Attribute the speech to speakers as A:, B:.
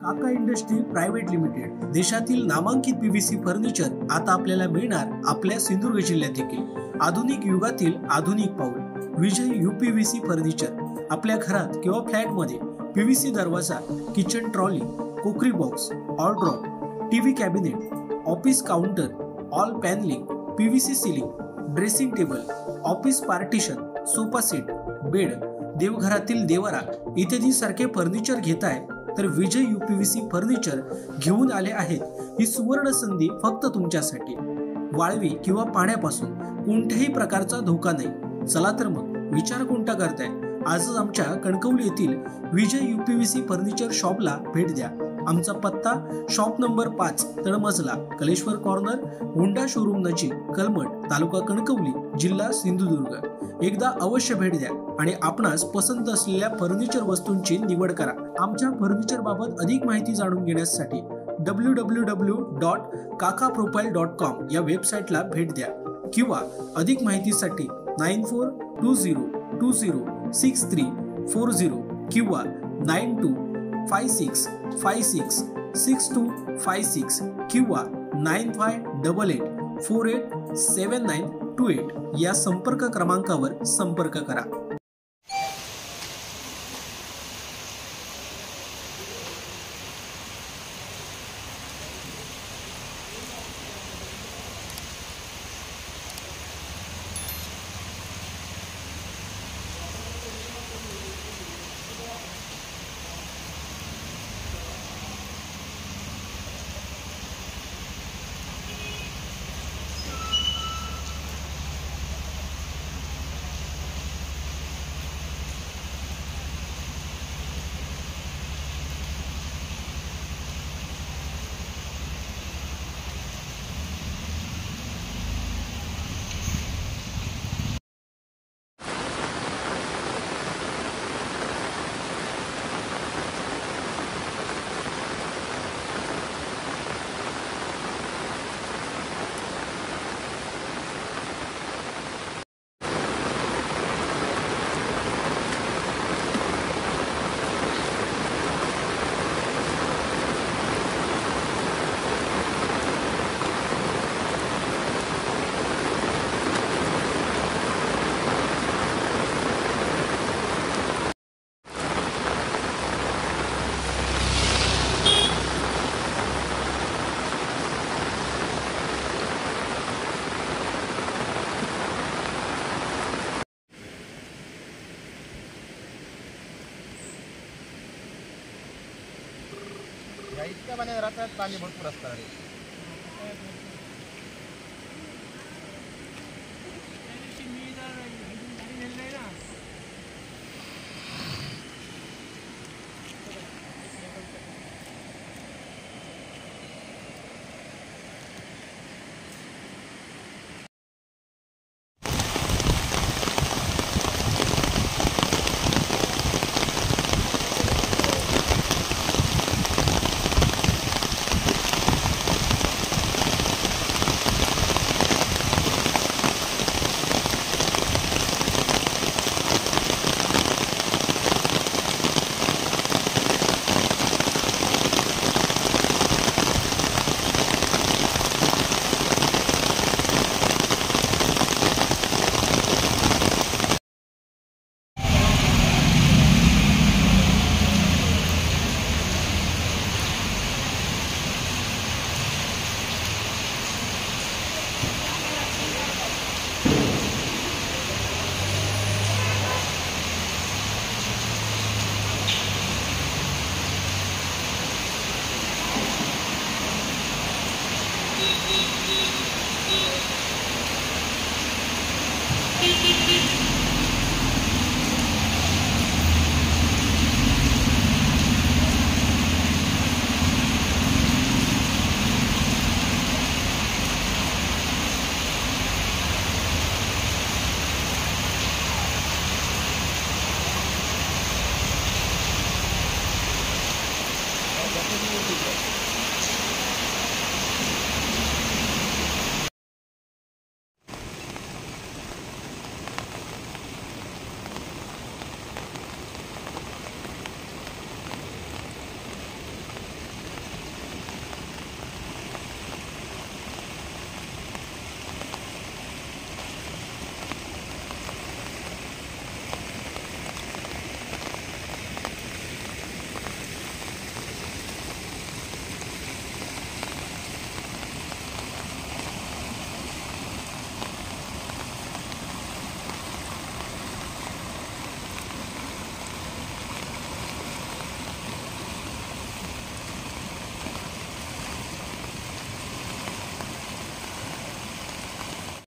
A: काका industry private limited देशातील नामांकित पीव्हीसी फर्निचर आता आपल्याला मिळणार आपल्या सिंधुदुर्ग जिल्ह्यात देखील। आधुनिक युगातील आधुनिक पाऊल विजय यूपीव्हीसी फर्निचर। आपल्या घरात किंवा फ्लॅट मध्ये पीव्हीसी दरवाजा, किचन ट्रॉली, कुकरी बॉक्स, ऑलड्रॉप, TV cabinet, office counter, all panelling, PVC ceiling, dressing table, office partition, sofa set, bed, देवघरातील देवारा इत्यादी सारखे फर्निचर घेताय तर विजय यूपीव्हीसी फर्निचर घेऊन आले आहेत। ही सुवर्ण संधी फक्त तुमच्यासाठी। वाळवी किंवा पाण्यापासून कोणत्याही प्रकारचा धोका नाही। चला तर मग विचार कोणता करताय, आजच आमच्या कणकवली येथील विजय यूपीव्हीसी फर्निचर शॉपला भेट द्या। आमचा पत्ता शॉप नंबर 5 तळमजला, कलेश्वर कॉर्नर, होंडा शोरूम नजीक, कलमट, तालुका कणकवली, जिल्हा सिंधुदुर्ग। एकदा अवश्य भेट द्या आणि आपणास पसंत असलेल्या फर्निचर वस्तूंची निवड करा। आमच्या फर्निचर बाबत अधिक माहिती जाणून घेण्यासाठी www.kakaprofile.com या वेबसाईटला भेट द्या किंवा अधिक माहितीसाठी 9420206340 किंवा 9256566256 किंवा 9588487928 या संपर्क क्रमांकावर संपर्क करा।
B: इतक्या पाण्यात राहतात, पाणी भरपूर असतात।
C: Gracias.